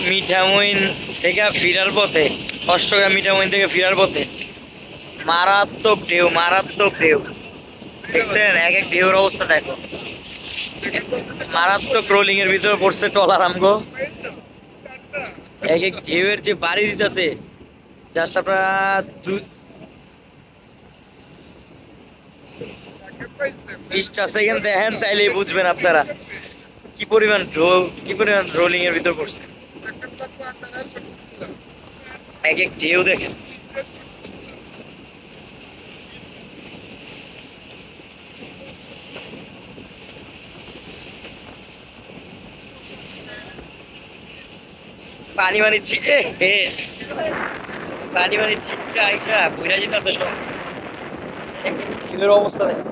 মিঠামইন থেকে ফেরার পথে, অষ্টগ্রাম মিঠামইন থেকে ফেরার পথে মারাত্মক ঢেউ, মারাত্মক ঢেউ। দেখছেন এক এক ঢেউর অবস্থা দেখো, মারাত্মক রোলিং এর ভিতরে পড়ছে টলার আমগো। এক এক ঢেউয়ের যে বাড়ি দিতেছে, জাস্ট আপনারা 20টা সেকেন্ড দেখেন তাইলেই বুঝবেন আপনারা কি পরিমাণ রোলিং এর ভিতর পড়ছে। এক এক ঢেউ দেখেন। পানি মানি ছিটে পানি মানি ছিটটা আইসা বুঝা যেতেছে সব ঢেউয়ের অবস্থা দেখেন।